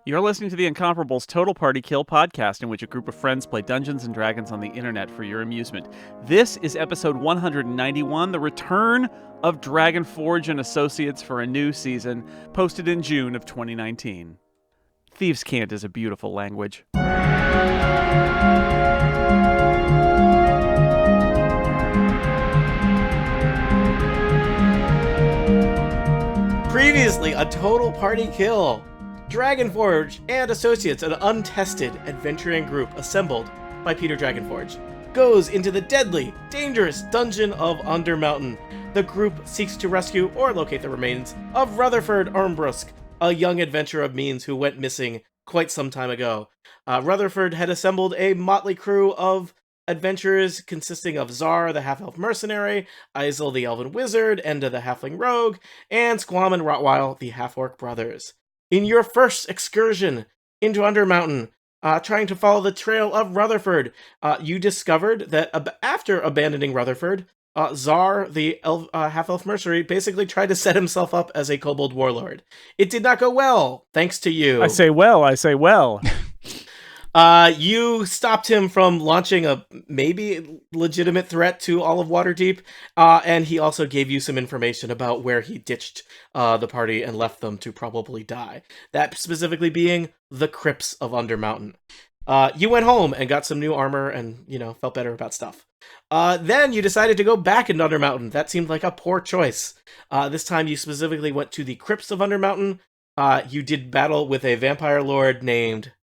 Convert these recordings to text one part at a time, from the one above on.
You're listening to the Incomparables Total Party Kill podcast, in which a group of friends play Dungeons and Dragons on the internet for your amusement. This is episode 191, the return of Dragonforge and Associates for a new season, posted in June of 2019. Thieves' Cant is a beautiful language. Previously, a total party kill. Dragonforge and Associates, an untested adventuring group assembled by Peter Dragonforge, goes into the deadly, dangerous dungeon of Undermountain. The group seeks to rescue or locate the remains of Rutherford Umbrusk, a young adventurer of means who went missing quite some time ago. Rutherford had assembled a motley crew of adventurers consisting of Zar, the half-elf mercenary, Isel, the elven wizard, Enda, the halfling rogue, and Squam and Rotweil, the half-orc brothers. In your first excursion into Undermountain, trying to follow the trail of Rutherford, you discovered that after abandoning Rutherford, Zar, the half-elf mercenary, basically tried to set himself up as a kobold warlord. It did not go well, thanks to you. I say well. You stopped him from launching a maybe legitimate threat to all of Waterdeep, and he also gave you some information about where he ditched the party and left them to probably die. That specifically being the crypts of Undermountain. You went home and got some new armor and, felt better about stuff. Then you decided to go back into Undermountain. That seemed like a poor choice. This time you specifically went to the crypts of Undermountain. You did battle with a vampire lord named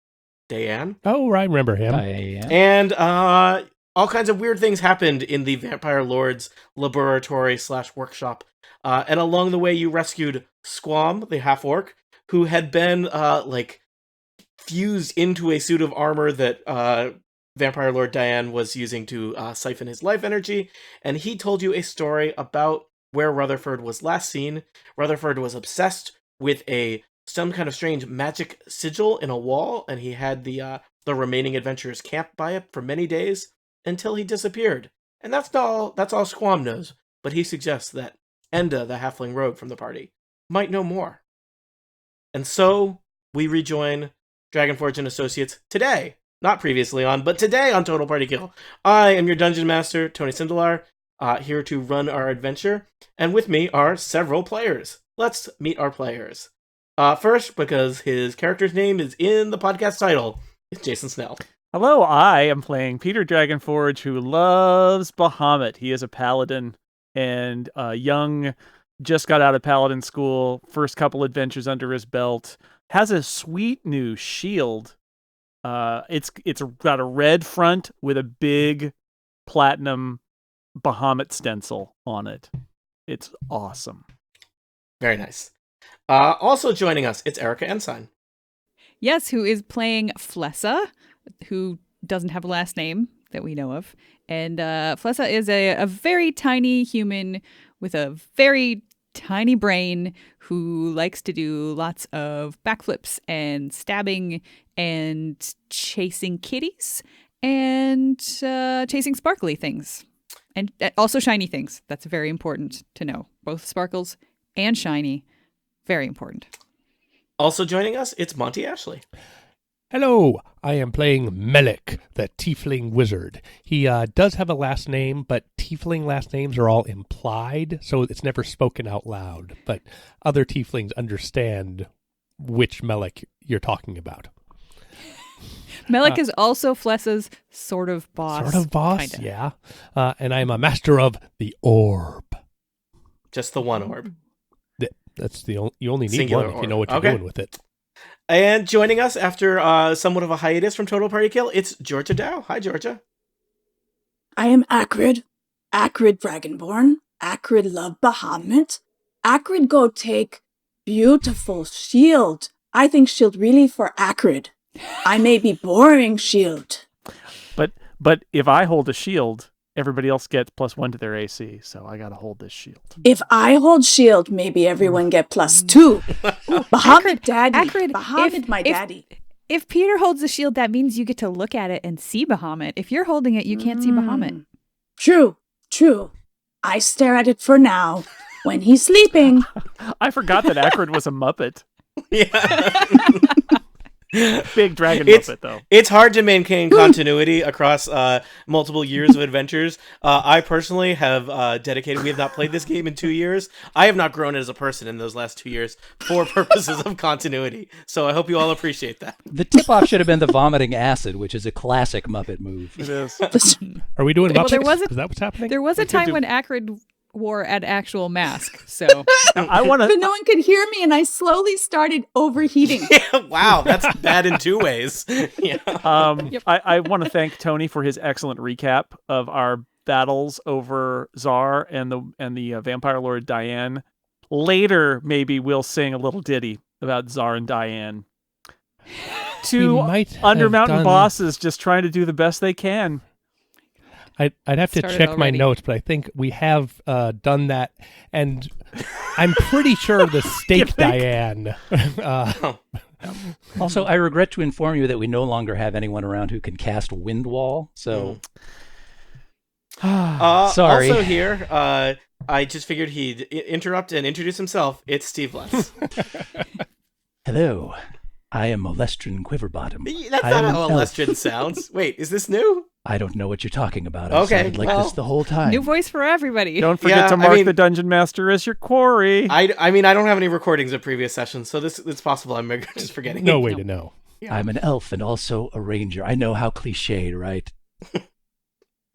Diane. Oh, I remember him. And all kinds of weird things happened in the Vampire Lord's laboratory / workshop. And along the way, you rescued Squam, the half-orc, who had been fused into a suit of armor that Vampire Lord Diane was using to siphon his life energy. And he told you a story about where Rutherford was last seen. Rutherford was obsessed with some kind of strange magic sigil in a wall, and he had the remaining adventurers camp by it for many days until he disappeared. And that's all Squam knows, but he suggests that Enda, the halfling rogue from the party, might know more. And so we rejoin Dragonforge and Associates today, not previously on, but today on Total Party Kill. I am your Dungeon Master, Tony Sindelar, here to run our adventure, and with me are several players. Let's meet our players. First, because his character's name is in the podcast title, it's Jason Snell. Hello, I am playing Peter Dragonforge, who loves Bahamut. He is a paladin and young, just got out of paladin school, first couple adventures under his belt, has a sweet new shield. It's got a red front with a big platinum Bahamut stencil on it. It's awesome. Very nice. Also joining us, it's Erica Ensign. Yes, who is playing Flessa, who doesn't have a last name that we know of. And Flessa is a very tiny human with a very tiny brain who likes to do lots of backflips and stabbing and chasing kitties and chasing sparkly things. And also shiny things. That's very important to know. Both sparkles and shiny. Very important. Also joining us, it's Monty Ashley. Hello, I am playing Melik, the tiefling wizard. He does have a last name, but tiefling last names are all implied, so it's never spoken out loud. But other tieflings understand which Melik you're talking about. Melik is also Flessa's sort of boss. Sort of boss, kinda. Yeah. And I'm a master of the orb. Just the one orb. That's you only need Singular one if you know what you're doing with it. And joining us after somewhat of a hiatus from Total Party Kill, it's Georgia Dow. Hi, Georgia. I am Acrid Dragonborn. Acrid love Bahamut. Acrid go take beautiful shield. I think shield really for Acrid. I may be boring shield. But if I hold a shield, everybody else gets +1 to their AC, so I gotta hold this shield. If I hold shield, maybe everyone get +2. Bahamut daddy. Acrid, Bahamut my daddy. If Peter holds the shield, that means you get to look at it and see Bahamut. If you're holding it, you can't see Bahamut. True. I stare at it for now. When he's sleeping. I forgot that Acrid was a Muppet. Yeah. Big dragon It's- muppet, though. It's hard to maintain continuity across multiple years of adventures. I personally have dedicated. We have not played this game in 2 years. I have not grown as a person in those last 2 years for purposes of continuity. So I hope you all appreciate that. The tip-off should have been the vomiting acid, which is a classic Muppet move. It is. Are we doing Well, Muppets? there was a- Is that what's happening? There was a could time do- when Acrid wore an actual mask, so I want But to. no one could hear me, and I slowly started overheating. Wow, that's bad in 2 ways. Yeah. I want to thank Tony for his excellent recap of our battles over Czar and the Vampire Lord Diane. Later, maybe we'll sing a little ditty about Czar and Diane. Two might have Undermountain done- bosses just trying to do the best they can. I'd have to Started check my already. notes, but I think we have done that, and I'm pretty sure the steak Diane. Also, I regret to inform you that we no longer have anyone around who can cast Wind Wall. So Sorry. Also here, I just figured he'd interrupt and introduce himself. It's Steve Lutz. hello, I am Molestrin Quiverbottom. That's I not am how an a elf. Lestrin sounds. Wait, is this new? I don't know what you're talking about. I've Okay, sounded like well- this the whole time. new voice for everybody. Don't forget Yeah, to I mark mean- the Dungeon Master as your quarry. I mean, I don't have any recordings of previous sessions, so it's possible I'm just forgetting. No way to know. I'm an elf and also a ranger. I know how cliched, right?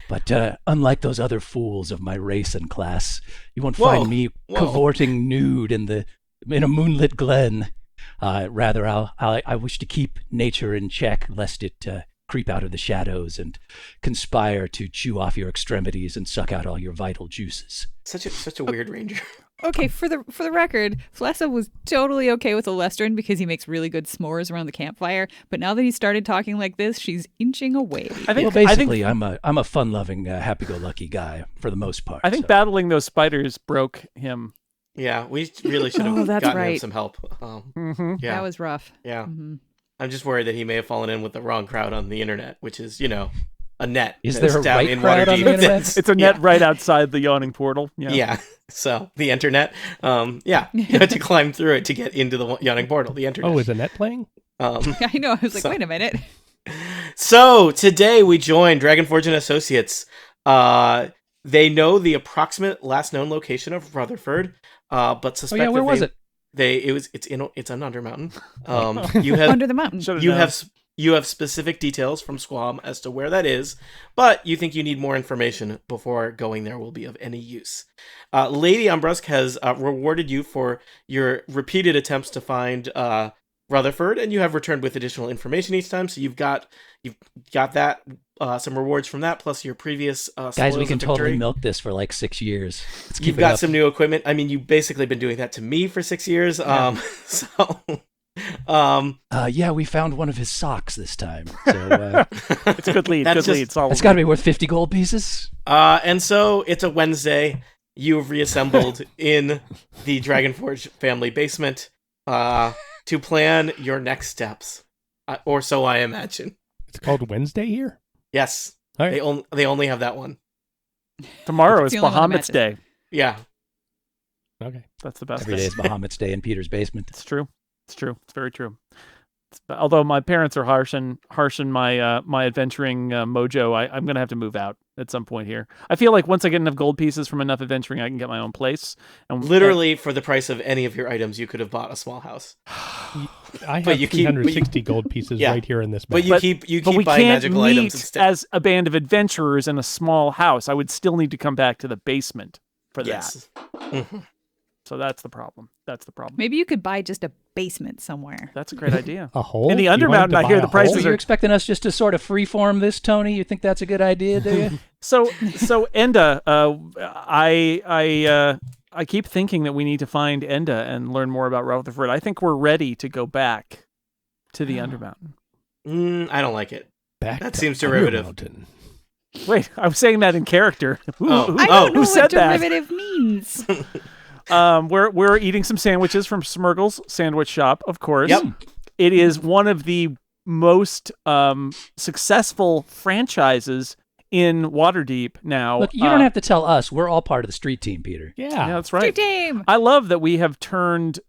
But unlike those other fools of my race and class, you won't Whoa, find me whoa. cavorting nude in a moonlit glen. Rather, I wish to keep nature in check, lest it creep out of the shadows and conspire to chew off your extremities and suck out all your vital juices. Such a weird ranger. Okay, for the record, Flessa was totally okay with Olestrin because he makes really good s'mores around the campfire. But now that he started talking like this, she's inching away. I think, Well, I think basically, I'm a fun-loving, happy-go-lucky guy for the most part. I think so. battling those spiders broke him. Yeah, we really should have Oh, that's gotten him right. some help. Mm-hmm. Yeah, That was rough. yeah. Mhm. I'm just worried that he may have fallen in with the wrong crowd on the internet, which is, a net. Is that's there a down right in crowd on Waterdeep. the internet? It's a net right outside the yawning portal. Yeah. Yeah. So the internet, you had to climb through it to get into the yawning portal. The internet. Oh, is Annette playing? I know. I was like, So- wait a minute. So today we join Dragonforge and Associates. They know the approximate last known location of Rutherford, but Oh suspect yeah, where that was it? it's on Undermountain. You have Under the mountain. Should've you known. have specific details from Squam as to where that is, but you think you need more information before going there will be of any use. Lady Umbrusk has rewarded you for your repeated attempts to find Rutherford, and you have returned with additional information each time. So you've got that some rewards from that, plus your previous Guys, spoils we can of victory. totally milk this for like 6 years. Let's keep You've it got up. some new equipment. I mean, you've basically been doing that to me for 6 years. Yeah, we found one of his socks this time. So It's a good lead. That's Good lead. just- Solid. it's got to be worth 50 gold pieces. and so it's a Wednesday. You've reassembled in the Dragonforge family basement to plan your next steps, or so I imagine. It's called Wednesday here. Yes, All right. they only have that one. Tomorrow It's is the only one that Bahamut's Day. Yeah, Okay. That's the best. Every day is Bahamut's Day in Peter's basement. It's true. It's true. It's very true. Although my parents are harshing my my adventuring mojo, I'm gonna have to move out at some point here. I feel like once I get enough gold pieces from enough adventuring, I can get my own place. And literally for the price of any of your items, you could have bought a small house. I But have you keep- 360 gold pieces Yeah. right here in this But map. you But- keep but we buying can't magical meet items instead. as a band of adventurers in a small house. I would still need to come back to the basement for that. Yes. Mhm. So that's the problem. That's the problem. Maybe you could buy just a basement somewhere. That's a great idea. A hole? In the You wanted Undermountain, to I buy hear a the hole? prices So you're are- expecting us just to sort of freeform this, Tony? You think that's a good idea, do you? So Enda, I keep thinking that we need to find Enda and learn more about Rutherford. I think we're ready to go back to the Undermountain. I don't like it. Back That to seems derivative. Undermountain. Wait, I'm saying that in character. Oh. I don't know who said what that? derivative means. We're eating some sandwiches from Smurgle's Sandwich Shop, of course. Yep. It is one of the most successful franchises in Waterdeep now. Look, you don't have to tell us. We're all part of the street team, Peter. Yeah, that's Street right. team. I love that we have turned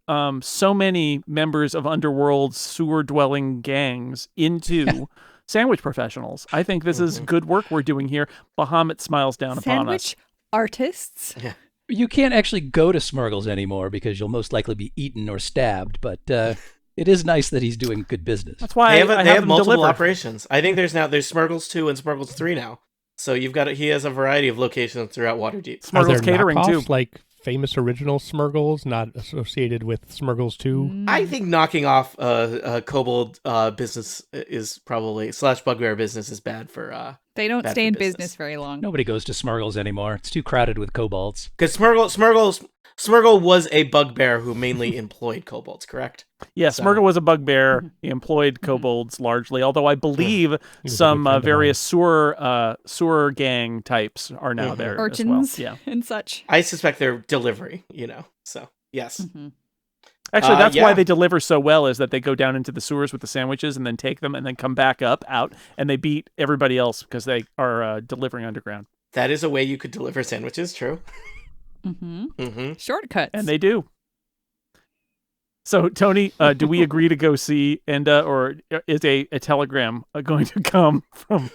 so many members of Underworld's sewer-dwelling gangs into sandwich professionals. I think this is good work we're doing here. Bahamut smiles down upon us. Sandwich artists. Yeah. You can't actually go to Smurgles anymore because you'll most likely be eaten or stabbed, but it is nice that he's doing good business. That's why They have, I they have them multiple delivered. operations. I think there's Smurgles 2 and Smurgles 3 now. So he has a variety of locations throughout Waterdeep. Are there Smurgles catering knockoffs, too. like famous original Smurgles, not associated with Smurgles 2? I think knocking off a kobold business is probably / bugbear business is bad for They don't bad stay for in business. business very long. Nobody goes to Smurgles anymore. It's too crowded with kobolds. because Smurgle was a bugbear who mainly employed kobolds, correct? Yes, So- Smurgle was a bugbear. He employed kobolds largely, although I believe was a some good friend of various sewer gang types are now there Urchins as well. Yeah. and such. I suspect they're delivery, So yes. Actually, that's why yeah. they deliver so well is that they go down into the sewers with the sandwiches and then take them and then come back out and they beat everybody else because they are delivering underground. That is a way you could deliver sandwiches. True. Shortcuts. And they do. So, Tony, do we agree to go see Enda, or is a telegram going to come from...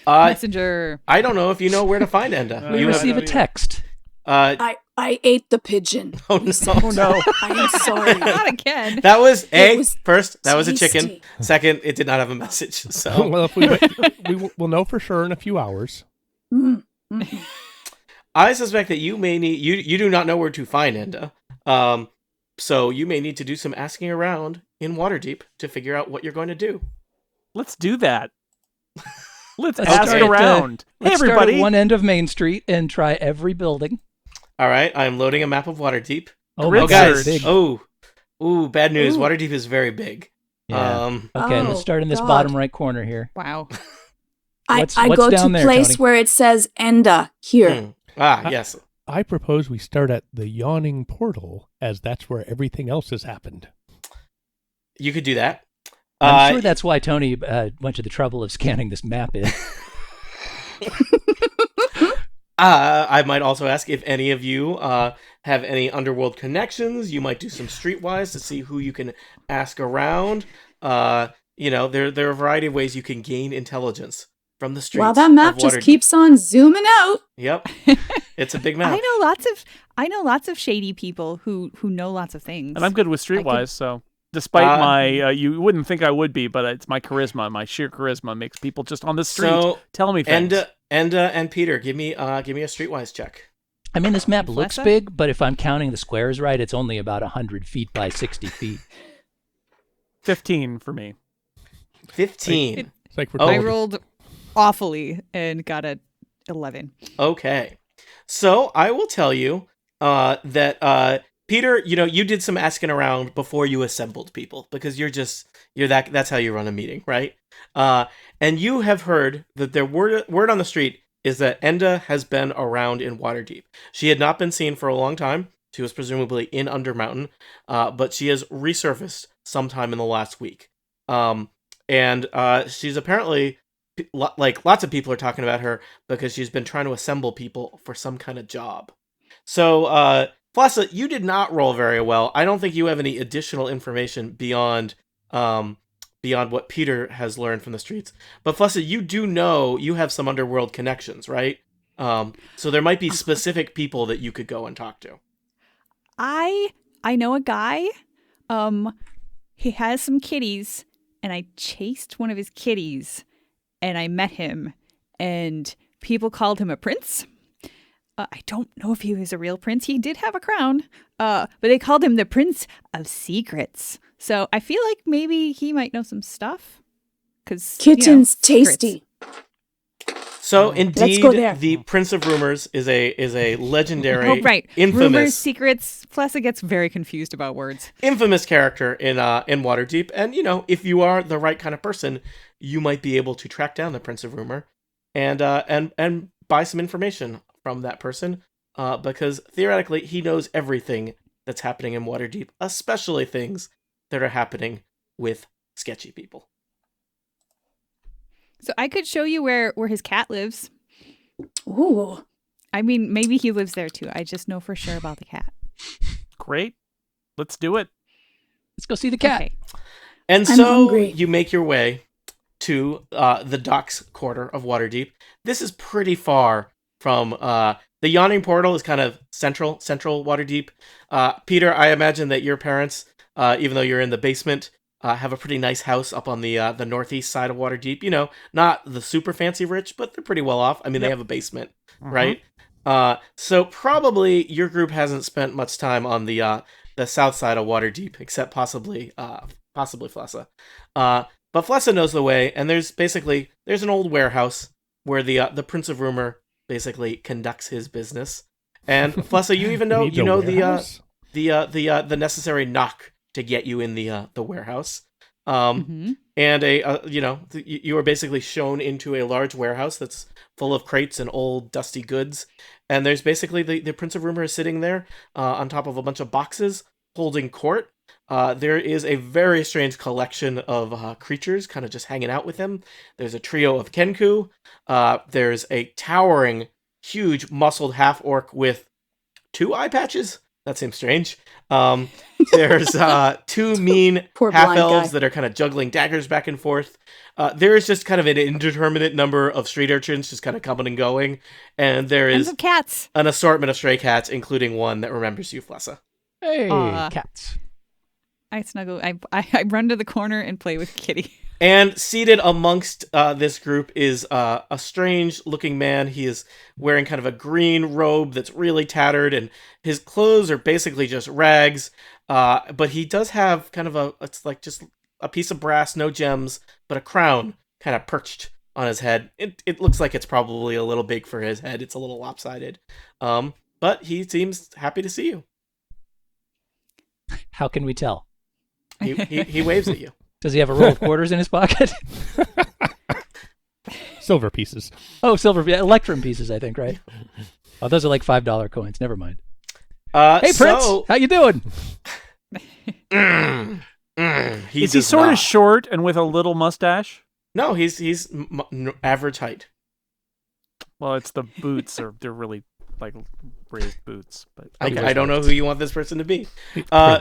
Messenger. I don't know if you know where to find Enda. We You have- receive a text. I ate the pigeon. Oh, no. Oh, no. I am sorry. Not again. That was was first. That was a chicken. tasty. Second, it did not have a message. So Well, if we wait, we'll know for sure in a few hours. I suspect that you may need you do not know where to find Enda. So you may need to do some asking around in Waterdeep to figure out what you're going to do. Let's do that. Let's Let's ask start at, around. Hey, Let's start everybody. at one end of Main Street and try every building. All right, I'm loading a map of Waterdeep. Oh, Grid my Oh, God, guys. big. Oh, bad news. Ooh. Waterdeep is very big. Yeah. Okay, Oh, let's start in this God. bottom right corner here. Wow. I What's go to down there, place Tony? where it says Enda here. Yes. I propose we start at the yawning portal, as that's where everything else has happened. You could do that. I'm sure that's why Tony went to the trouble of scanning this map in. I might also ask if any of you have any underworld connections. You might do some streetwise to see who you can ask around. There are a variety of ways you can gain intelligence from the streets. Wow, that map of just Waterdeep. keeps on zooming out. Yep, it's a big map. I know lots of shady people who know lots of things. And I'm good with Streetwise, so despite my, you wouldn't think I would be, but it's my charisma, my sheer charisma makes people just on the street So, tell me things. and Peter, give me a streetwise check. I mean, this map looks Flessa? big, but if I'm counting the squares right, it's only about 100 feet by 60 feet. 15 for me. 15. It's like we're Oh. I told- rolled awfully and got a 11. Okay. So I will tell you that Peter, you did some asking around before you assembled people because that's how you run a meeting, right? And you have heard that the word on the street is that Enda has been around in Waterdeep. She had not been seen for a long time. She was presumably in Undermountain, but she has resurfaced sometime in the last week. And she's apparently, like, lots of people are talking about her because she's been trying to assemble people for some kind of job. So, Flessa, you did not roll very well. I don't think you have any additional information beyond what Peter has learned from the streets. But Flessa, you do know you have some underworld connections, right? So there might be specific people that you could go and talk to. I know a guy. He has some kitties, and I chased one of his kitties, and I met him, and people called him a prince. I don't know if he was a real prince. He did have a crown, but they called him the Prince of Secrets. So I feel like maybe he might know some stuff. Cause Kitten's secrets. tasty. So Let's indeed, go there. the Prince of Rumors is a legendary, Oh right, infamous, rumors, secrets. Flessa gets very confused about words. infamous character in Waterdeep. And if you are the right kind of person, you might be able to track down the Prince of Rumor, and buy some information from that person, because theoretically he knows everything that's happening in Waterdeep, especially things that are happening with sketchy people. So I could show you where his cat lives. Ooh. I mean, maybe he lives there too. I just know for sure about the cat. Great. Let's do it. Let's go see the cat. Okay. And I'm so hungry. you make your way to the docks quarter of Waterdeep. This is pretty far from the Yawning Portal is kind of central Waterdeep. Peter, I imagine that your parents, even though you're in the basement, have a pretty nice house up on the northeast side of Waterdeep. You know, not the super fancy rich, but they're pretty well off. I mean, they have a basement, right? So probably your group hasn't spent much time on the south side of Waterdeep, except possibly Flessa. But Flessa knows the way, and there's an old warehouse where the Prince of Rumor basically conducts his business. And Flessa, you even know the necessary knock to get you in the warehouse. And you are basically shown into a large warehouse that's full of crates and old dusty goods. And there's basically the Prince of Rumor is sitting there on top of a bunch of boxes holding court. There is a very strange collection of creatures kind of just hanging out with him. There's a trio of Kenku. There's a towering, huge, muscled half-orc with 2 eye patches. That seems strange. There's 2 mean half-elves that are kind of juggling daggers back and forth. There is just kind of an indeterminate number of street urchins just kind of coming and going. And there is cats. An assortment of stray cats, including one that remembers you, Flessa. Hey, cats. I snuggle. I run to the corner and play with Kitty. And seated amongst this group is a strange-looking man. He is wearing kind of a green robe that's really tattered, and his clothes are basically just rags. But he does have kind of it's like just a piece of brass, no gems, but a crown kind of perched on his head. It looks like it's probably a little big for his head. It's a little lopsided. But he seems happy to see you. How can we tell? He waves at you. Does he have a roll of quarters in his pocket? Silver pieces. Oh, silver, electrum pieces, I think, right? Oh, those are like $5 coins. Never mind. Hey, Prince, how you doing? Is he sort of short and with a little mustache? No, he's average height. Well, it's the boots, or they're really like raised boots. But I don't know who you want this person to be.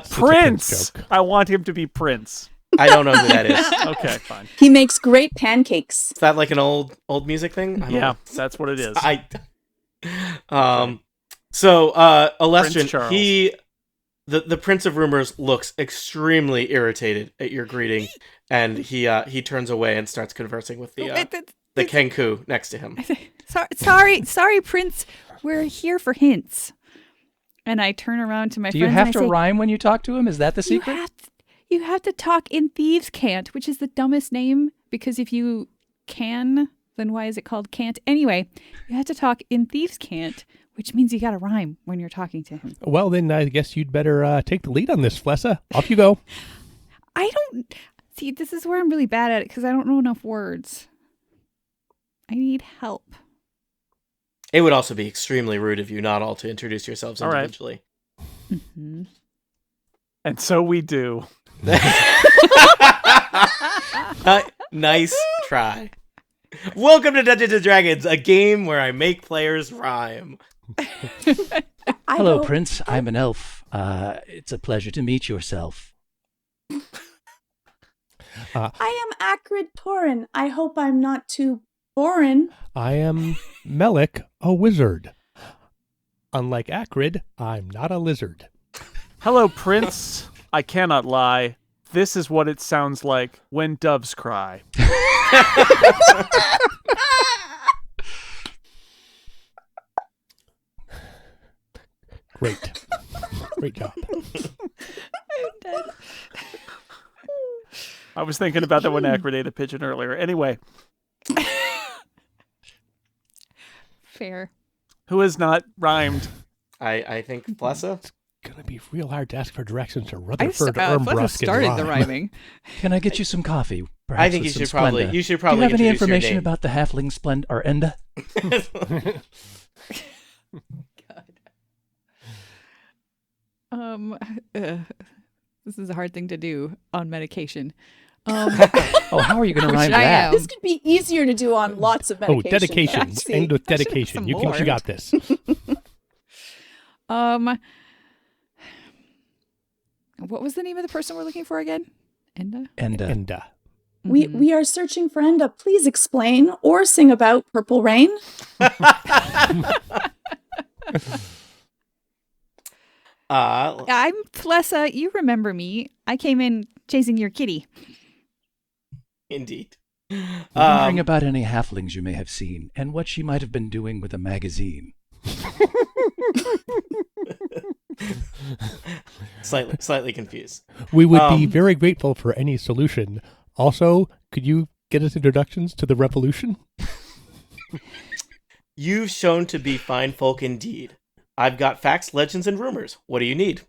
Prince. I want him to be Prince. I don't know who that is. Okay, fine. He makes great pancakes. Is that like an old music thing? Yeah, that's what it is. So Alestian, Charles. the Prince of Rumors looks extremely irritated at your greeting, and he turns away and starts conversing with the Kenku next to him. Sorry, Prince. We're here for hints. And I turn around to my friends. Do you have to rhyme when you talk to him? Is that the secret? You have to talk in Thieves Cant, which is the dumbest name, because if you can, then why is it called Cant? Anyway, you have to talk in Thieves Cant, which means you got to rhyme when you're talking to him. Well, then I guess you'd better take the lead on this, Flessa. Off you go. I don't... See, this is where I'm really bad at it, because I don't know enough words. I need help. It would also be extremely rude of you not all to introduce yourselves individually. Right. Mm-hmm. And so we do. Nice try. Welcome to Dungeons & Dragons, a game where I make players rhyme. Hello, Prince. I'm an elf. It's a pleasure to meet yourself. I am Acrid Torin. I hope I'm not too boring. I am Melik, a wizard. Unlike Acrid, I'm not a lizard. Hello, Prince. I cannot lie. This is what it sounds like when doves cry. Great. Great job. I'm dead. I was thinking about that when Acrid ate a pigeon earlier. Anyway. Fair. Who has not rhymed? I think Flessa. It's going to be real hard to ask for directions to Rutherford Flessa Umbrusk started the rhyming. Can I get you some coffee? I think you should probably. You should probably. Do you have any information about the halfling Splend or Enda? God. This is a hard thing to do on medication. Oh, how are you going to rhyme I that? am. This could be easier to do on lots of medication. Oh, dedication. Actually. End with I should have dedication. some You more. got this. What was the name of the person we're looking for again? Enda? And We are searching for Enda. Please explain or sing about Purple Rain. I'm Flessa. You remember me. I came in chasing your kitty. Indeed. wondering about any halflings you may have seen and what she might have been doing with a magazine. Slightly confused. We would be very grateful for any solution. Also, could you get us introductions to the revolution? You've shown to be fine folk indeed. I've got facts, legends, and rumors. What do you need?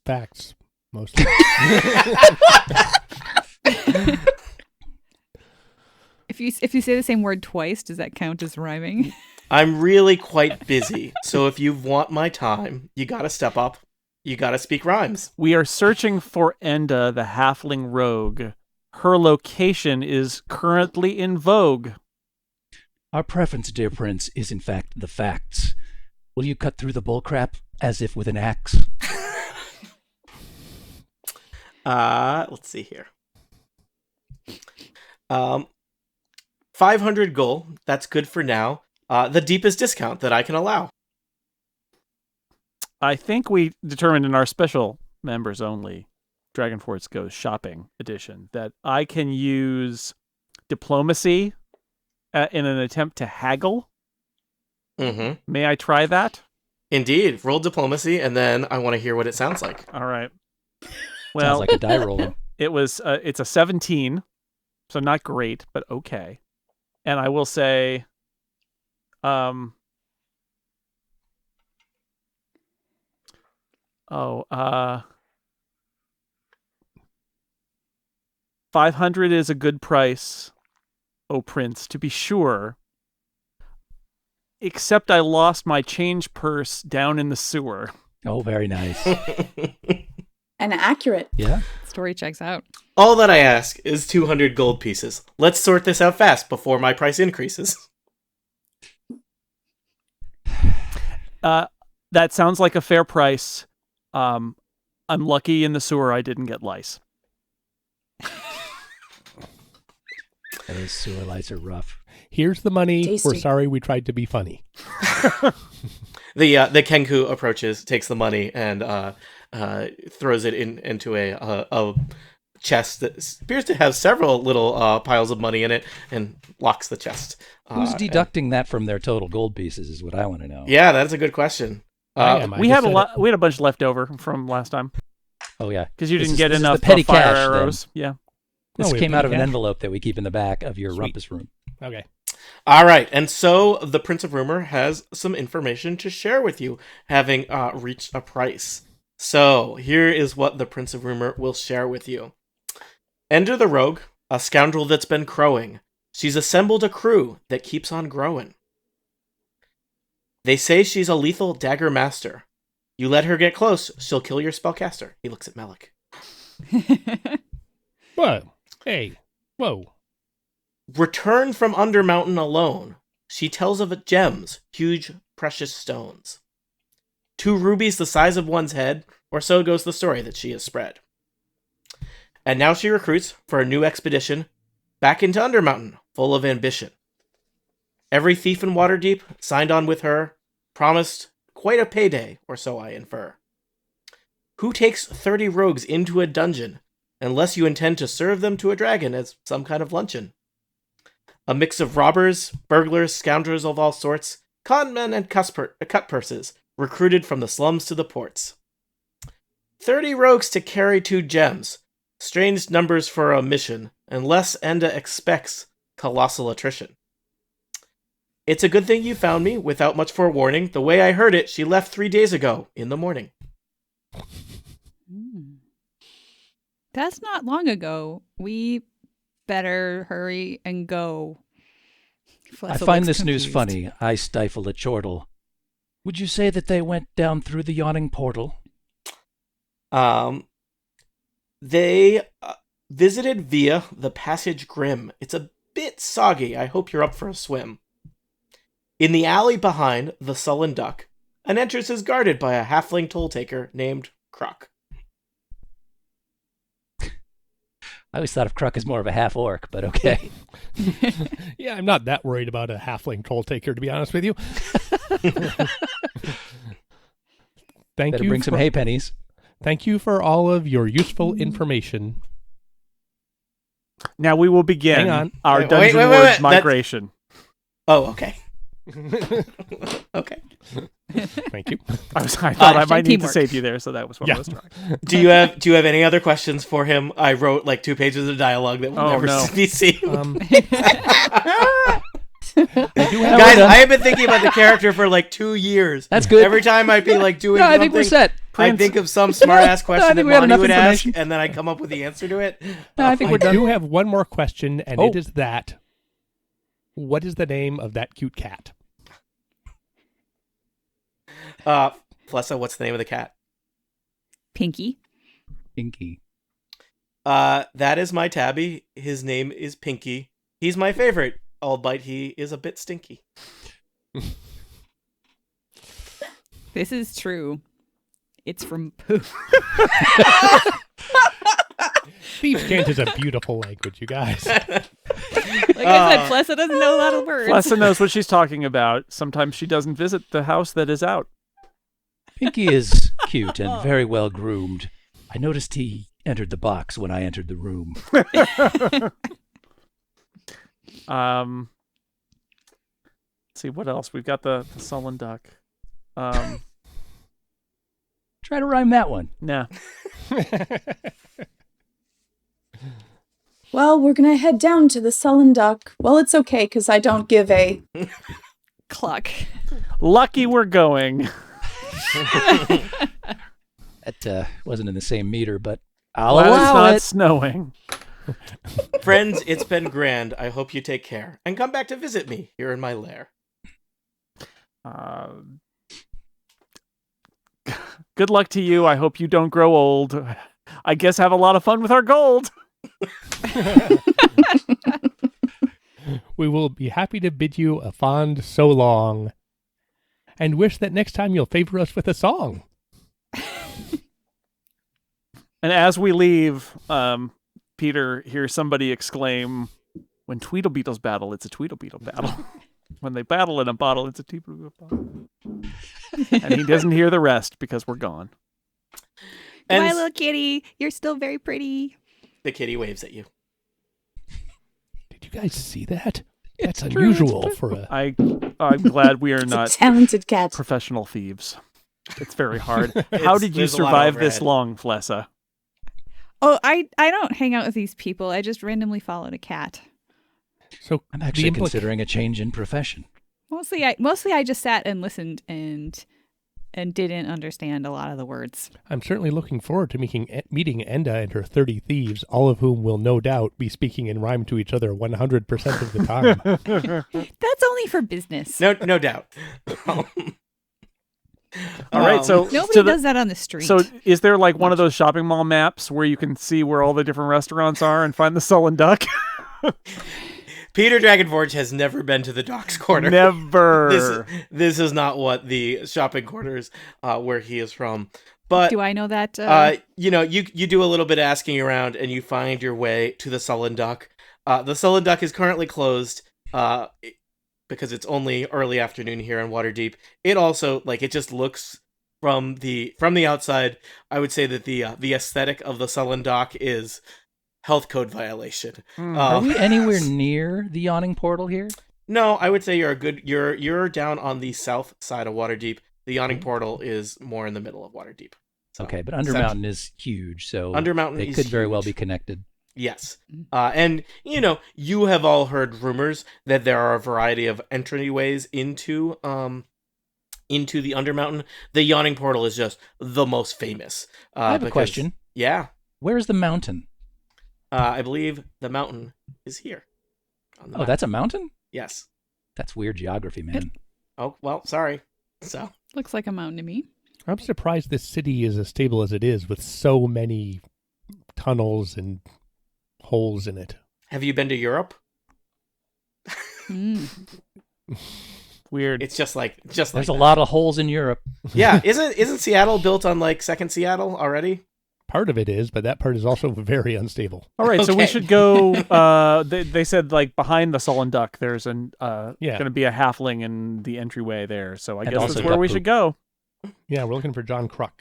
Facts, mostly. If you say the same word twice, does that count as rhyming? I'm really quite busy, so if you want my time, you gotta step up. You gotta speak rhymes. We are searching for Enda, the halfling rogue. Her location is currently in vogue. Our preference, dear prince, is in fact the facts. Will you cut through the bullcrap as if with an axe? Let's see here. 500 gold. That's good for now. The deepest discount that I can allow. I think we determined in our special members only Dragonforge Goes Shopping edition that I can use diplomacy in an attempt to haggle. Mm-hmm. May I try that? Indeed. Roll diplomacy, and then I want to hear what it sounds like. All right. Sounds Well, like a die roll. it's a 17, so not great, but okay. And I will say, 500 is a good price, oh Prince, to be sure. Except I lost my change purse down in the sewer. Oh, very nice. And accurate. Yeah. Story checks out. All that I ask is 200 gold pieces. Let's sort this out fast before my price increases. That sounds like a fair price. I'm lucky in the sewer I didn't get lice. Those sewer lights are rough. Here's the money. Tasty. We're sorry we tried to be funny. The Kenku approaches, takes the money, and throws it into a chest that appears to have several little piles of money in it, and locks the chest. Who's deducting that from their total gold pieces is what I want to know. Yeah, that's a good question. I am. I We just had a said lot. We had a bunch left over from last time Oh, yeah. because you This didn't is- get this is enough the petty fire cash, then. arrows. Yeah. This Oh, we came have out of an cash? envelope that we keep in the back of your Sweet. rumpus room. it. Okay. All right, and so the Prince of Rumor has some information to share with you, having reached a price. So here is what the Prince of Rumor will share with you. Ender the Rogue, a scoundrel that's been crowing. She's assembled a crew that keeps on growing. They say she's a lethal dagger master. You let her get close, she'll kill your spellcaster. He looks at Malik. Whoa. Hey. Whoa. Return from Undermountain alone. She tells of gems, huge precious stones. 2 rubies the size of one's head, or so goes the story that she has spread. And now she recruits for a new expedition back into Undermountain, full of ambition. Every thief in Waterdeep signed on with her, promised quite a payday, or so I infer. Who takes 30 rogues into a dungeon, unless you intend to serve them to a dragon as some kind of luncheon? A mix of robbers, burglars, scoundrels of all sorts, conmen and cut purses, recruited from the slums to the ports. 30 rogues to carry 2 gems. Strange numbers for a mission, unless Enda expects colossal attrition. It's a good thing you found me without much forewarning. The way I heard it, she left 3 days ago in the morning. That's not long ago. We better hurry and go. I Flessa find looks this news confused. funny. I stifle a chortle. Would you say that they went down through the yawning portal? They visited via the Passage Grim. It's a bit soggy. I hope you're up for a swim. In the alley behind the Sullen Duck, an entrance is guarded by a halfling toll taker named Croc. I always thought of Kruk as more of a half orc, but okay. Yeah, I'm not that worried about a halfling troll taker, to be honest with you. Thank Better you. bring some hay pennies. Thank you for all of your useful information. Now we will Hang begin on. our Wait, Dungeon wait, Lord wait. migration. Oh, okay. Okay. Thank you. I thought I might need to teamwork. save you there, so that was what Yeah. I was trying. Do you have any other questions for him? I wrote like 2 pages of dialogue that will Oh, never no. be seen. Guys, Guys, I have been thinking about the character for like 2 years. That's good. Every time I'd be like doing No, I something, think we're set. I think of some smart ass question that think we have Monty enough would ask, information. and then I come up with the answer to it. No, I think I we're done. do have one more question, and Oh. it is that. What is the name of that cute cat? Flessa, what's the name of the cat? Pinky. Pinky. That is my tabby. His name is Pinky. He's my favorite, albeit he is a bit stinky. This is true. It's from poo. Thieves' Cant is a beautiful language, you guys. Like I said, Flessa doesn't know a lot of words. Flessa knows what she's talking about. Sometimes she doesn't visit the house that is out. Pinky is cute and very well groomed. I noticed he entered the box when I entered the room. Let's see what else. We've got the sullen duck. Try to rhyme that one. Nah. Well, we're gonna head down to the Sullen Duck. Well, it's okay, because I don't give a... Cluck. Lucky we're going. That wasn't in the same meter, but I'll Glad it's allow not it. snowing. Friends, it's been grand. I hope you take care. And come back to visit me here in my lair. Good luck to you. I hope you don't grow old. I guess have a lot of fun with our gold. We will be happy to bid you a fond so long, and wish that next time you'll favor us with a song. And as we leave, Peter hears somebody exclaim, "When Tweedlebeetles battle, it's a Tweedlebeetle battle. When they battle in a bottle, it's a Tweedlebeetle battle." And he doesn't hear the rest because we're gone. And My little kitty, you're still very pretty. the kitty waves at you. Did you guys see that? That's true, unusual for a... I'm glad we are It's a not talented cat. professional thieves. It's very hard. How did you There's a lot survive this overhead. long, Flessa? Oh, I don't hang out with these people. I just randomly followed a cat. So I'm actually the considering a change in profession. Mostly I just sat and listened and didn't understand a lot of the words. I'm certainly looking forward to meeting Enda and her 30 thieves, all of whom will no doubt be speaking in rhyme to each other 100% of the time. That's only for business. No doubt. All right, so Nobody so does that on the street. So is there like one of those shopping mall maps where you can see where all the different restaurants are and find the sullen duck? Peter Dragonforge has never been to the Docks Corner. Never. This is not what the shopping corners where he is from. But do I know that? you do a little bit of asking around and you find your way to the Sullen Duck. The Sullen Duck is currently closed because it's only early afternoon here in Waterdeep. It also it just looks from the outside. I would say that the aesthetic of the Sullen Dock is health code violation. Are we anywhere near the yawning portal here? No, I would say you're down on the south side of Waterdeep. The yawning portal is more in the middle of Waterdeep. So, Okay, but Undermountain is huge, so Undermountain they is could very well huge. be connected. Yes. And you have all heard rumors that there are a variety of entryways into the Undermountain. The yawning portal is just the most famous. I have a question. Yeah. Where's the mountain? I believe the mountain is here. On the Oh, map. that's a mountain? Yes. That's weird geography, man. Oh, well, sorry. So, Looks like a mountain to me. I'm surprised this city is as stable as it is with so many tunnels and holes in it. Have you been to Europe? Weird. It's just like There's that. a lot of holes in Europe. Yeah, isn't Seattle built on like second Seattle already? Part of it is, but that part is also very unstable. All right, so we Okay. should go. They said like behind the Sullen Duck, there's going to be a halfling in the entryway there. So I And guess also that's where duck we poop. should go. Yeah, we're looking for John Kruk.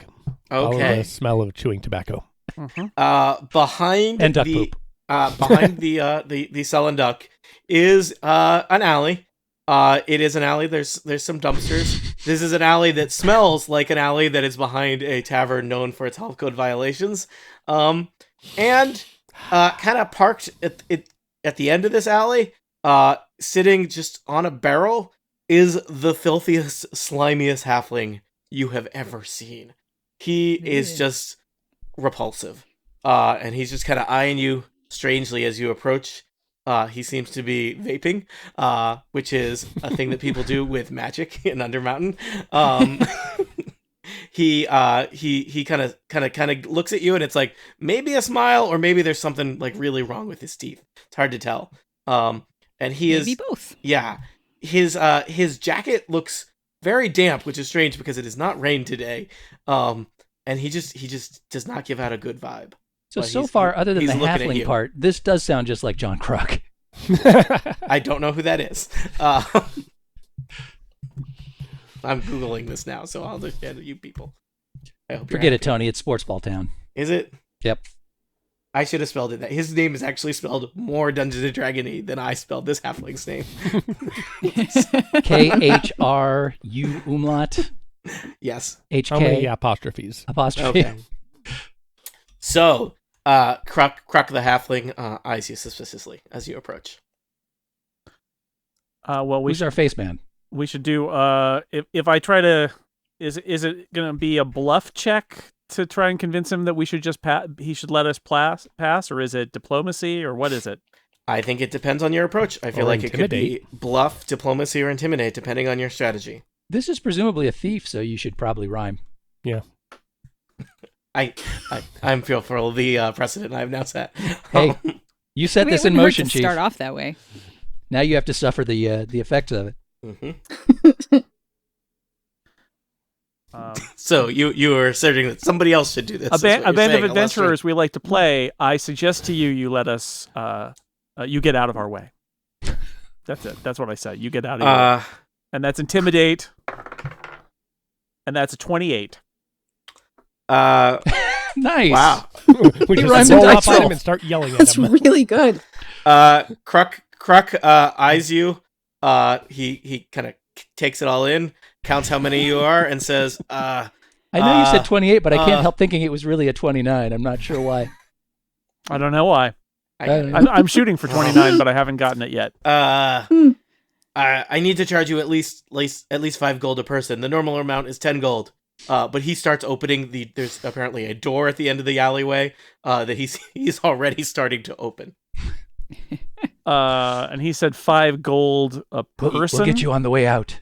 Follow Okay. the smell of chewing tobacco. Behind And duck the poop. behind the Sullen Duck is an alley. It is an alley. There's some dumpsters. This is an alley that smells like an alley that is behind a tavern known for its health code violations. And kind of parked at the end of this alley, sitting just on a barrel, is the filthiest, slimiest halfling you have ever seen. He is just repulsive. And he's just kind of eyeing you strangely as you approach. He seems to be vaping, which is a thing that people do with magic in Undermountain. He kind of looks at you, and it's like maybe a smile, or maybe there's something like really wrong with his teeth. It's hard to tell. And he Maybe is both. yeah. His jacket looks very damp, which is strange because it has not rained today. And he just does not give out a good vibe. So But so far, other than he's the looking at halfling you. part, this does sound just like John Kruk. I don't know who that is. I'm Googling this now, so I'll understand you people. I hope you're Forget it, happy. Tony. It's Sports Ball Town. Is it? Yep. I should have spelled it that. His name is actually spelled more Dungeons and Dragony than I spelled this halfling's name. KHRU umlaut Yes. How many HK apostrophes? apostrophe. Okay. So, Kruk the halfling eyes you suspiciously as you approach. Well, Who's our face man? we should do. If I try to, is it going to be a bluff check to try and convince him that we should just he should let us pass, or is it diplomacy, or what is it? I think it depends on your approach. I feel Or like it could be intimidate. bluff, diplomacy, or intimidate, depending on your strategy. This is presumably a thief, so you should probably rhyme. Yeah. I'm fearful of the precedent I've now set. Hey, you set I mean, this it in wouldn't hurt motion, to Chief. Start off that way. Now you have to suffer the effects of it. Mhm. Um, So you are asserting that somebody else should do this. is what a you're band of saying, adventurers we like to play. I suggest to you, you let us, you get out of our way. That's it. That's what I said. You get out of here. And that's intimidate. And that's a 28. Nice. Wow. We just rhymes roll into up on him itself. and start yelling at That's him. really good. Kruk eyes you. He kind of takes it all in, counts how many you are, and says, I know you said 28, but I can't uh, help thinking it was really a 29. I'm not sure why. I don't know why. I, I'm shooting for 29, but I haven't gotten it yet. I need to charge you at least 5 gold a person. The normal amount is 10 gold. But he starts opening there's apparently a door at the end of the alleyway that he's already starting to open. And he said 5 gold a person. We'll get you on the way out.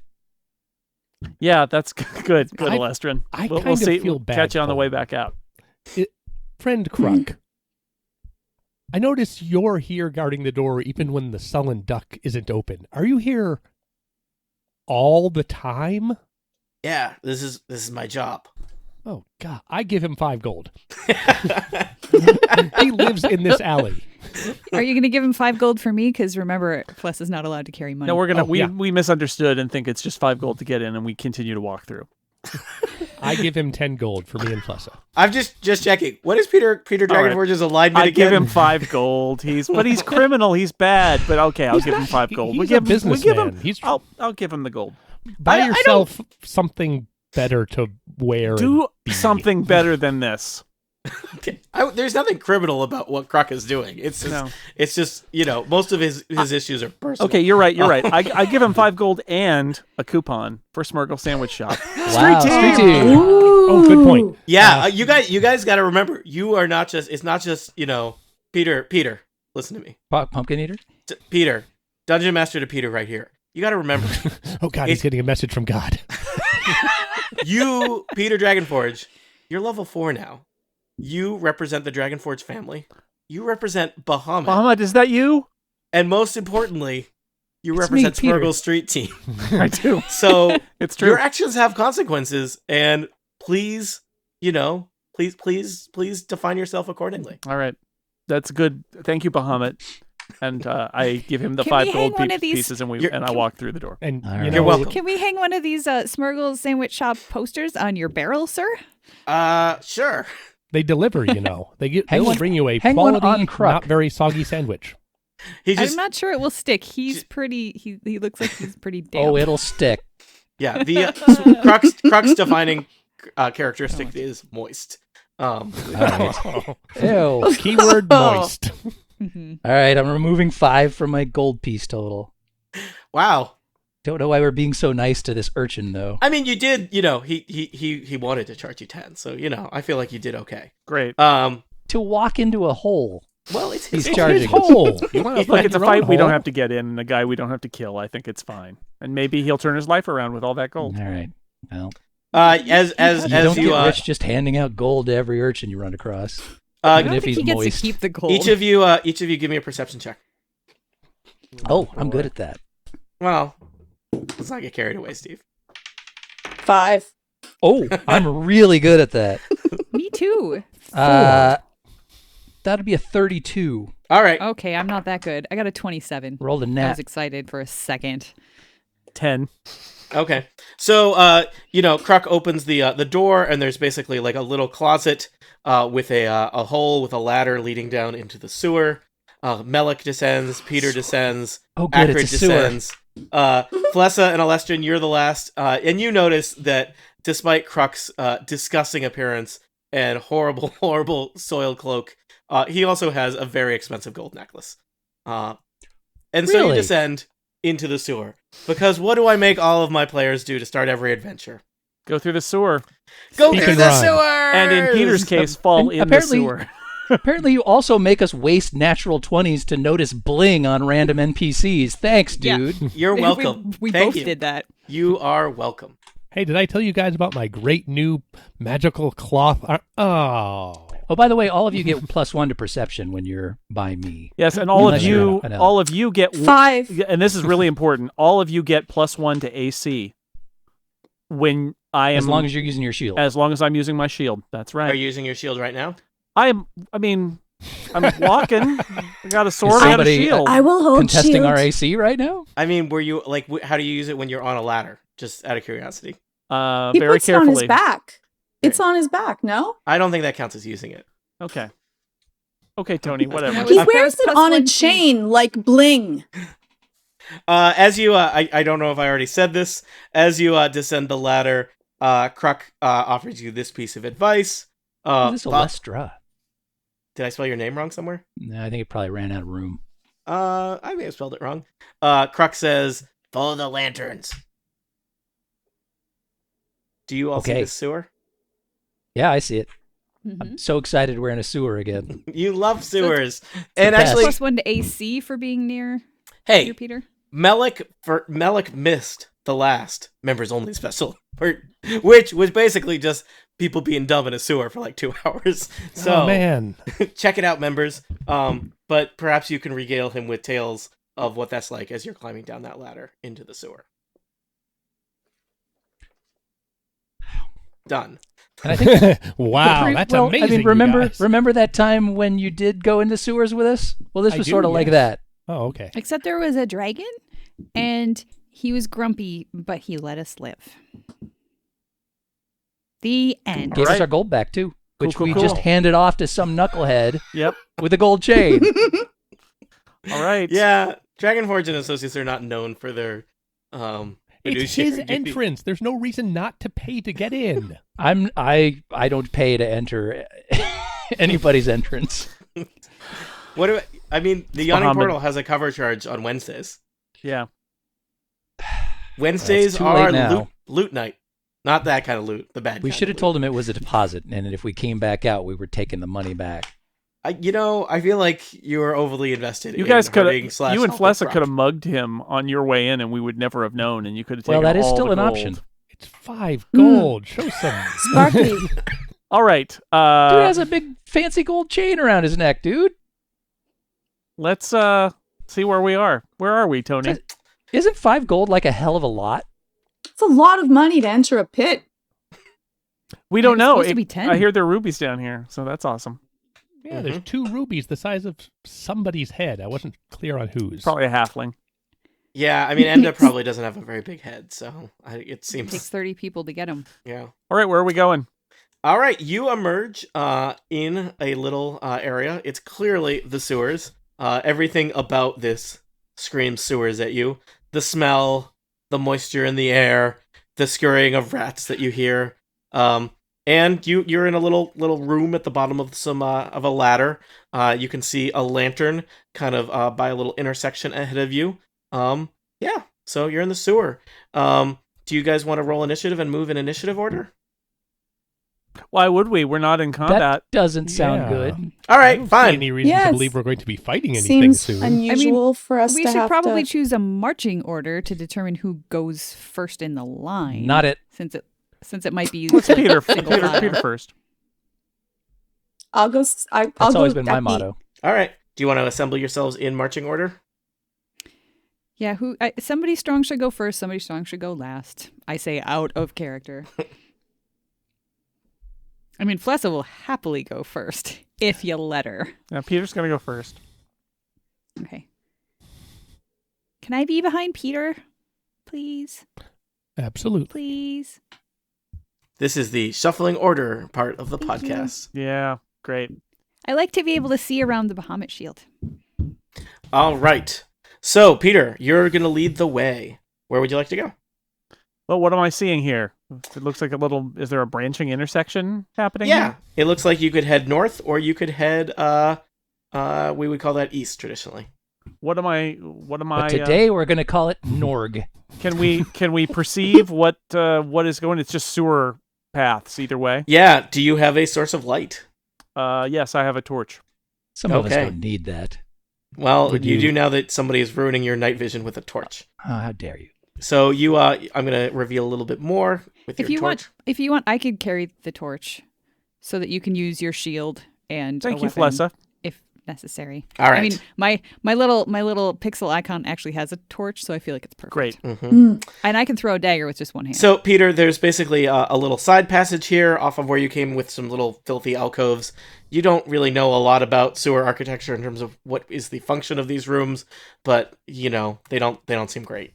Yeah, that's good. Good, I- Alestrin. I We'll kind of see. feel We'll bad catch you on the for way him. back out. Friend Kruk, I notice you're here guarding the door even when the Sullen Duck isn't open. Are you here all the time? Yeah, this is my job. Oh, God. I give him 5 gold. He lives in this alley. Are you going to give him 5 gold for me? Because remember, Fless is not allowed to carry money. No, we're gonna Oh, yeah. we misunderstood and think it's just 5 gold to get in, and we continue to walk through. I give him 10 gold for me and Flessa. I'm just checking. What is Peter All right. Dragonforge's alignment I again? give him 5 gold. He's criminal. He's bad. But okay, I'll give him 5 gold. He's we a give him. businessman. He's I'll give him the gold. buy I yourself something better to wear. Do and be. something better than this. Okay. There's nothing criminal about what Kruk is doing. It's just, No. it's just most of his issues are personal. Okay, you're right. You're right. I give him 5 gold and a coupon for Smurgle Sandwich Shop. Wow, street team. Ooh. Oh, good point. Yeah, you guys got to remember, you are not just. It's not just Peter. Listen to me, Pumpkin eater? Peter, Dungeon Master to Peter right here. You got to remember. Oh, God, he's getting a message from God. You, Peter Dragonforge, you're level 4 now. You represent the Dragonforge family. You represent Bahamut. Bahamut, is that you? And most importantly, you It's represent me, Peter. Smurgle Street Team. I do. So It's true. your actions have consequences, and please, please define yourself accordingly. All right. That's good. Thank you, Bahamut. And I give him the Can 5 we gold hang one of these- pieces, and You're- I walk through the door. And All you right. know, You're welcome. Can we hang one of these Smurgle sandwich shop posters on your barrel, sir? Sure. they deliver. You know, they Hang will one- bring you a hang one quality, on Kruk. not very soggy sandwich. He just I'm not sure it will stick. He's pretty. He looks like he's pretty damp. Oh, it'll stick. yeah. The Crux defining characteristic is moist. All right. Ew. Keyword moist. Mhm. All right, I'm removing 5 from my gold piece total. Wow. Don't know why we're being so nice to this urchin, though. I mean, you did. He wanted to charge you 10, so I feel like you did okay. Great. To walk into a hole. Well, it's He's his charging. Hole. You want to Look, it's a fight we don't have to. to get in, and a guy we don't have to kill. I think it's fine. And maybe he'll turn his life around with all that gold. All right. Well, As you don't you get rich just handing out gold to every urchin you run across. I Even don't if think he's he gets moist. to keep the gold. each of you give me a perception check. Oh, I'm good at that. Well, let's not get carried away, Steve. 5. Oh, I'm really good at that. Me too. That'd be a 32. All right. Okay, I'm not that good. I got a 27. Rolled a I nat. was excited for a second. 10. Okay. So, Kruk opens the door, and there's basically like a little closet with a hole with a ladder leading down into the sewer. Melik descends. Peter descends. Oh, good, Akrid it's a sewer. descends. Flessa and Alestrin, you're the last. And you notice that despite Kruk's disgusting appearance and horrible, horrible soiled cloak, he also has a very expensive gold necklace. And so you Really? descend into the sewer. Because what do I make all of my players do to start every adventure? Go through the sewer. Go Speak through and the rhyme. sewer! And in Peter's case, fall And in the apparently- sewer. Apparently, you also make us waste natural 20s to notice bling on random NPCs. Thanks, Yeah. dude. You're welcome. We Thank both you. did that. You are welcome. Hey, did I tell you guys about my great new magical cloth? Oh, Oh, by the way, all of you get +1 to perception when you're by me. Yes, and all Unless of you're you, an elf. all of you get 5. and this is really important. All of you get +1 to AC when I am, As long as you're using your shield. as long as I'm using my shield. That's Are right. you using your shield right now? I'm walking. I got a sword. Is I got a somebody, shield. I will hold Contesting shield. our AC right now? I mean, were you like, how do you use it when you're on a ladder? Just out of curiosity. He Very puts it on his carefully. back. It's on his back, no? I don't think that counts as using it. Okay. Okay, Tony. Whatever. That He was- wears it on a +1 chain like bling. As you, I don't know if I already said this. As you descend the ladder, Kruk offers you this piece of advice. Is this Bob- Alestra? Did I spell your name wrong somewhere? No, I think it probably ran out of room. I may have spelled it wrong. Kruk says, "Follow the lanterns." Do you all see Okay. this sewer? Yeah, I see it. Mhm. I'm so excited we're in a sewer again. You love sewers, the and best. actually, +1 to AC for being near hey, you, Peter. Melik missed the last members only special, which was basically just people being dumb in a sewer for like 2 hours. So oh man. check it out, members. But perhaps you can regale him with tales of what that's like as you're climbing down that ladder into the sewer. Done. And I think Wow, that's well, amazing. I mean, you remember guys. that time when you did go into sewers with us? Well, this I was do, sort of like yes. that. Oh, okay. Except there was a dragon, and he was grumpy, but he let us live. The end. Gave us Alright. our gold back too, which cool, we cool. just handed off to some knucklehead Yep. with a gold chain. All right. Yeah, Dragonforge and Associates are not known for their It's fiduciary his duty. entrance. There's no reason not to pay to get in. I don't pay to enter anybody's entrance. What do I mean? The Yawning Muhammad. Portal has a cover charge on Wednesdays. Yeah. Wednesdays too are late now. loot night. Not that kind of loot, the bad We kind should have of told him it was a deposit, and if we came back out, we were taking the money back. loot. I feel like you were overly invested. You in guys could hurting have. slash You and helping Flessa Kruk. could have mugged him on your way in, and we would never have known. And you could have Well, taken that is all still the an gold. option. It's 5 gold. Show some. Sparkly. All right. Dude has a big fancy gold chain around his neck, dude. Let's see where we are. Where are we, Tony? Isn't 5 gold like a hell of a lot? It's a lot of money to enter a pit. We don't It's know. supposed to be 10. I hear there are rubies down here, so that's awesome. Yeah, there's 2 rubies the size of somebody's head. I wasn't clear on whose. Probably a halfling. Yeah, I mean, Enda probably doesn't have a very big head, so it It seems. takes 30 people to get him. Yeah. All right, where are we going? All right, you emerge in a little area. It's clearly the sewers. Everything about this screams sewers at you. The smell, the moisture in the air, the scurrying of rats that you hear. And you're in a little room at the bottom of of a ladder. You can see a lantern kind of by a little intersection ahead of you. Yeah, so you're in the sewer. Do you guys want to roll initiative and move in initiative order? Why would we? We're not in combat. That doesn't sound Yeah. good. All I right, don't see fine. any reason Yes. to believe we're going to be fighting anything Seems soon. unusual for us We to should have probably to... choose a marching order to determine who goes first in the line. Not it. Since it might be Let's like, Peter. single Peter file. first. I'll go. I'll That's go always been my at the- motto. All right. Do you want to assemble yourselves in marching order? Yeah, somebody strong should go first, somebody strong should go last. I say out of character. I mean, Flessa will happily go first if you let her. Yeah, Peter's going to go first. Okay. Can I be behind Peter? Please? Absolutely. Please? This is the shuffling order part of the Thank you. podcast. Yeah, great. I like to be able to see around the Bahamut shield. All right. So, Peter, you're going to lead the way. Where would you like to go? Well, what am I seeing here? It looks like a little... Is there a branching intersection happening Yeah, here? it looks like you could head north, or you could head, we would call that east traditionally. What am I... But today we're going to call it Norg. Can we perceive what is going? It's just sewer paths either way. Yeah, do you have a source of light? Yes, I have a torch. Some of us Okay. don't need that. Well, Would you you- do now that somebody is ruining your night vision with a torch. Oh, how dare you? So you, I'm going to reveal a little bit more with If your you torch. want, I could carry the torch so that you can use your shield and Thank a you, weapon Flessa. if necessary. All right. I mean, my little pixel icon actually has a torch, so I feel like it's perfect. Great. And I can throw a dagger with just one hand. So, Peter, there's basically a little side passage here off of where you came with some little filthy alcoves. You don't really know a lot about sewer architecture in terms of what is the function of these rooms, but, you know, they don't seem great.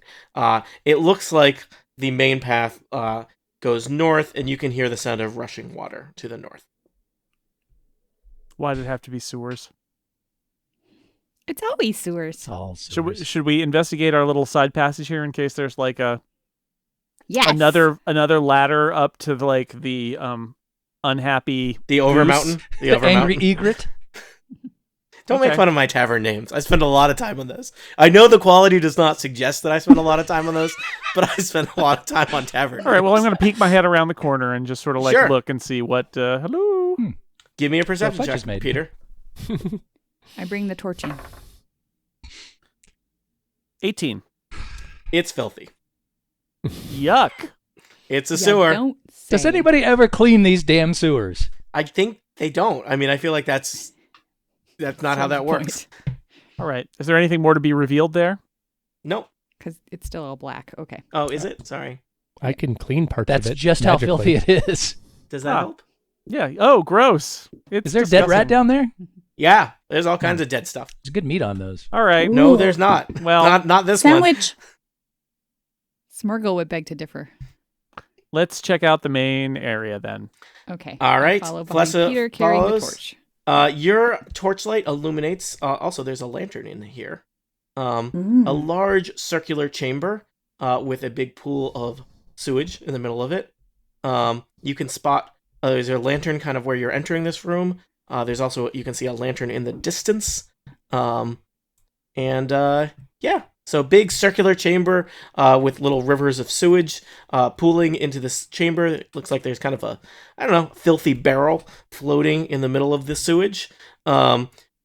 It looks like the main path goes north, and you can hear the sound of rushing water to the north. Why did it have to be sewers? It's always sewers. It's all Should we, sewers. should we investigate our little side passage here in case there's like Yes. another ladder up to like the unhappy The Overmountain. Goose. The The angry Overmountain. egret? Don't make Okay. fun of my tavern names. I spend a lot of time on those. I know the quality does not suggest that I spend a lot of time on those, but I spend a lot of time on tavern All right, well, I'm names. going to peek my head around the corner and just sort of like Sure. look and see what. Hello. Give me a perception fudge check, is made. Peter. I bring the torch in. 18. It's filthy. Yuck. It's a Yeah, sewer. don't Does say. anybody ever clean these damn sewers? I think they don't. I mean, I feel like that's not how that works. All right. Is there anything more to be revealed there? Nope. Because it's still all black. Okay. Oh, is it? Sorry. I can clean parts That's of it. just how magically. filthy it is. Does that Ah. help? Yeah. Oh, gross. It's Is there a dead rat disgusting. down there? Yeah. There's all kinds of dead stuff. There's good meat on those. All right. No, Ooh. there's not. Well, not this one. Sandwich. Smurgle would beg to differ. let's check out the main area then. Okay. All right. Follow behind Flessa Peter carrying the follows. torch. Your torchlight illuminates. Also, there's a lantern in here. A Mm. large circular chamber with a big pool of sewage in the middle of it. You can spot there's a lantern kind of where you're entering this room. There's also, you can see a lantern in the distance. Yeah, so big circular chamber with little rivers of sewage pooling into this chamber. It looks like there's kind of a, I don't know, filthy barrel floating in the middle of the sewage.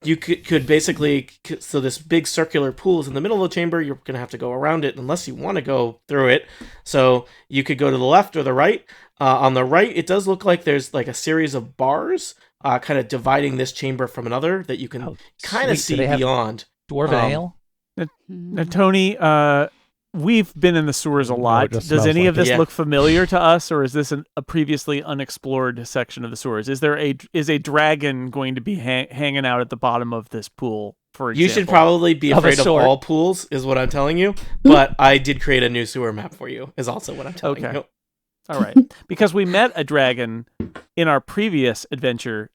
you could basically, so this big circular pool is in the middle of the chamber. You're going to have to go around it unless you want to go through it. So you could go to the left or the right. On the right, it does look like there's like a series of bars kind of dividing this chamber from another that you can kind of see beyond. Dwarven ale? Now, Tony, we've been in the sewers a lot. Does any of this look familiar to us, or is this a previously unexplored section of the sewers? Is a dragon going to be hanging out at the bottom of this pool, for example? You should probably be afraid of all pools, is what I'm telling you. But I did create a new sewer map for you, is also what I'm telling you. All right. Because we met a dragon in our previous adventure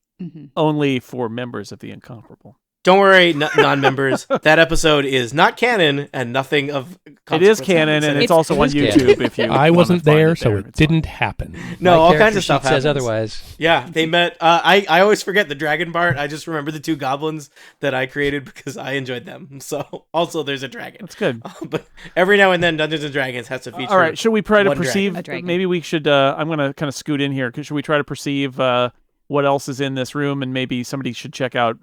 only for members of the Incomparable. Don't worry, non-members. That episode is not canon and nothing of consequence. It is canon, and it's also on YouTube. If you, I wasn't there, so it didn't happen. No, all kinds of stuff says happens. otherwise. Yeah, they met. I always forget the dragon part. I just remember the two goblins that I created because I enjoyed them. So also, there's a dragon. That's good. But every now and then, Dungeons and Dragons has to feature. All right, should we try to perceive? dragon. Maybe we should. I'm going to kind of scoot in here. Should we try to perceive what else is in this room, and maybe somebody should check out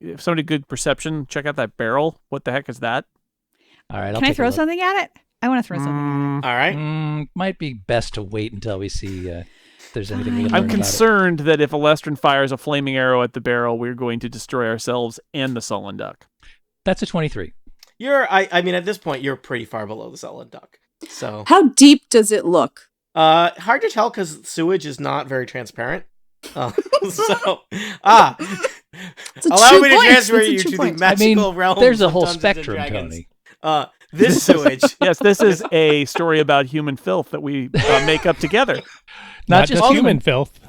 if somebody good perception, check out that barrel. What the heck is that? All right, Can I throw something at it? I want to throw something at it. All right. Might be best to wait until we see if there's anything we can I'm learn concerned that if Alestrin fires a flaming arrow at the barrel, we're going to destroy ourselves and the sullen duck. That's a 23. I mean, at this point, you're pretty far below the sullen duck. So How deep does it look? hard to tell because sewage is not very transparent. Allow me to transfer you to the magical realm. There's a whole spectrum, Tony. This sewage. Yes, this is a story about human filth that we make up together. Not just human filth.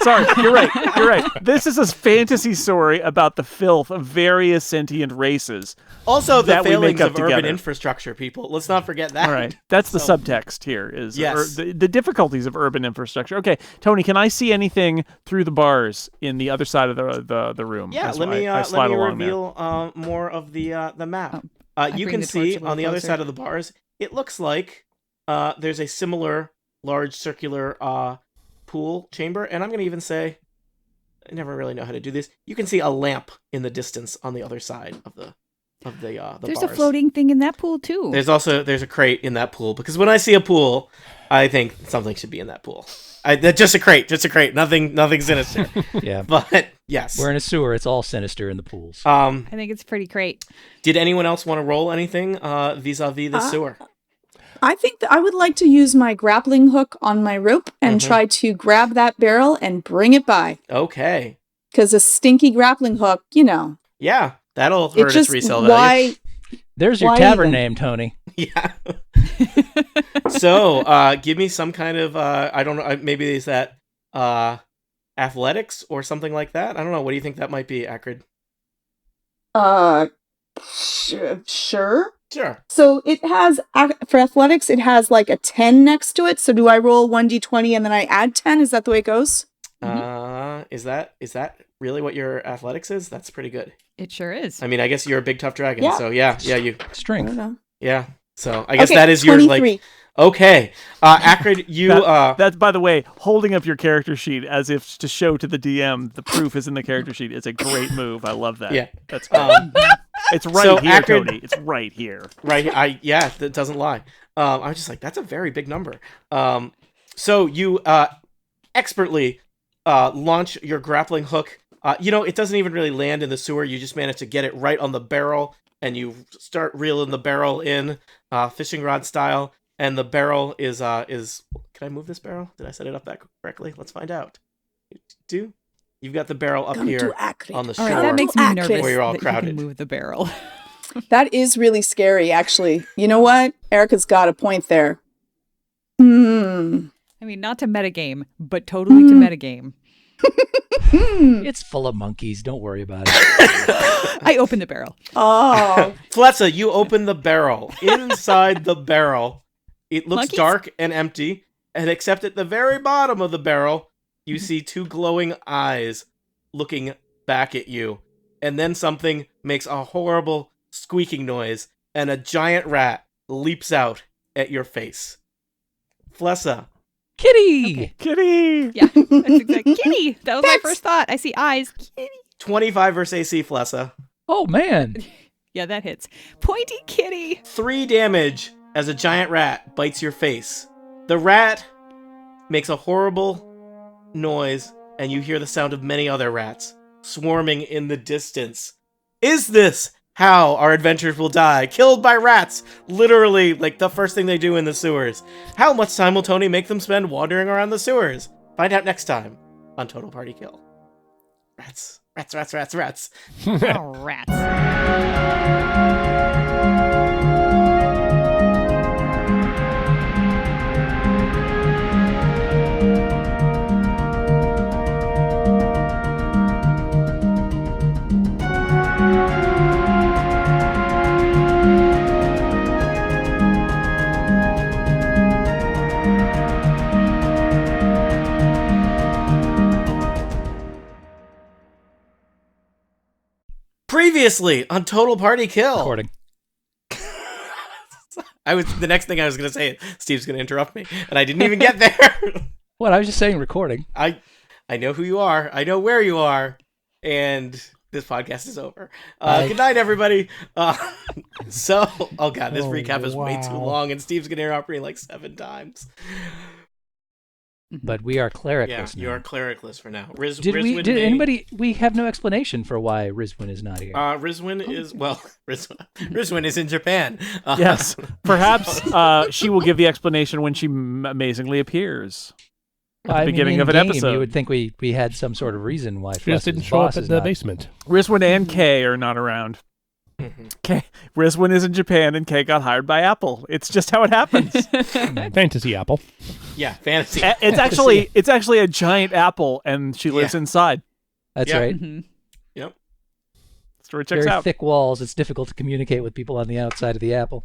Sorry, you're right. This is a fantasy story about the filth of various sentient races. Also, the that failings we make up of urban together. infrastructure, people. Let's not forget that. All right. That's the subtext here, is Yes. the difficulties of urban infrastructure. Okay, Tony, can I see anything through the bars in the other side of the room? Yeah, as let me slide along there? reveal more of the map. You bring can the torch see a little on the other closer. side of the bars, it looks like there's a similar large circular pool chamber, and I'm going to even say, I never really know how to do this. You can see a lamp in the distance on the other side of the There's bars. a floating thing in that pool too. There's a crate in that pool, because when I see a pool, I think something should be in that pool. Just a crate, nothing sinister. Yeah, But yes, we're in a sewer. It's all sinister in the pools. I think it's pretty great. Did anyone else want to roll anything vis-a-vis the sewer? I think that I would like to use my grappling hook on my rope and try to grab that barrel and bring it by. Okay. Because a stinky grappling hook, Yeah, that'll it hurt its just resale value. There's your why tavern even? name, Tony. Yeah. So, give me some kind of I don't know. Maybe is that athletics or something like that? I don't know. What do you think that might be, Acrid? Sure. Sure. So it has, for athletics, it has like a 10 next to it. So do I roll 1d20 and then I add 10? Is that the way it goes? Is that really what your athletics is? That's pretty good. It sure is. I mean, I guess you're a big tough dragon. Yeah. So you I don't Strength. know. yeah. So I guess Okay, that is your 23. Okay. Acrid, you That's, by the way, holding up your character sheet as if to show to the DM the proof is in the character sheet is a great move. I love that. Yeah. That's good. It's right so here, Acrid- Tony. It's right here. Right. That doesn't lie. I was just like, that's a very big number. So you expertly launch your grappling hook. It doesn't even really land in the sewer. You just manage to get it right on the barrel, and you start reeling the barrel in, fishing rod style. And the barrel is. Can I move this barrel? Did I set it up that correctly? Let's find out. You've got the barrel up Come here to Acrid. on the All shore. right, that makes me Acrid. nervous Where you're all that crowded. you can move the barrel. That is really scary, actually. You know what? Erica's got a point there. Hmm. I mean, not to metagame, but totally to metagame. It's full of monkeys. Don't worry about it. I open the barrel. Oh. Flessa, you open the barrel. Inside the barrel, it looks Monkeys? dark and empty, and except at the very bottom of the barrel, you see two glowing eyes looking back at you. And then something makes a horrible squeaking noise, and a giant rat leaps out at your face. Flessa, Kitty! Kitty! Yeah, that's exactly. Kitty! That was my first thought. I see eyes. Kitty. 25 versus AC, Flessa. Oh, man. Yeah, that hits. Pointy kitty. 3 damage as a giant rat bites your face. The rat makes a horrible noise, and you hear the sound of many other rats swarming in the distance. Is this how our adventurers will die? Killed by rats! Literally, like the first thing they do in the sewers. How much time will Tony make them spend wandering around the sewers? Find out next time on Total Party Kill. Rats. Rats, rats, rats, rats. Oh, rats. Previously on Total Party Kill. Recording. The next thing I was going to say, Steve's going to interrupt me, and I didn't even get there. What? I was just saying recording. I know who you are. I know where you are, and this podcast is over. Good night, everybody. Oh god, this recap is way too long, and Steve's going to interrupt me like 7 times. But we are clericless Yeah, now. you are clericless for now. Did anybody? We have no explanation for why Rizwin is not here. Rizwin is Rizwin is in Japan. Yes, perhaps she will give the explanation when she amazingly appears at the beginning of an episode. You would think we had some sort of reason why She just didn't show up in the basement. Rizwin and Kay are not around. Rizwin is in Japan and Kay got hired by Apple. It's just how it happens. Fantasy apple. Yeah, fantasy. It's actually a giant apple, and she lives inside. That's Yeah. right. Mm-hmm. Yep. Story checks Very out. thick walls. It's difficult to communicate with people on the outside of the apple.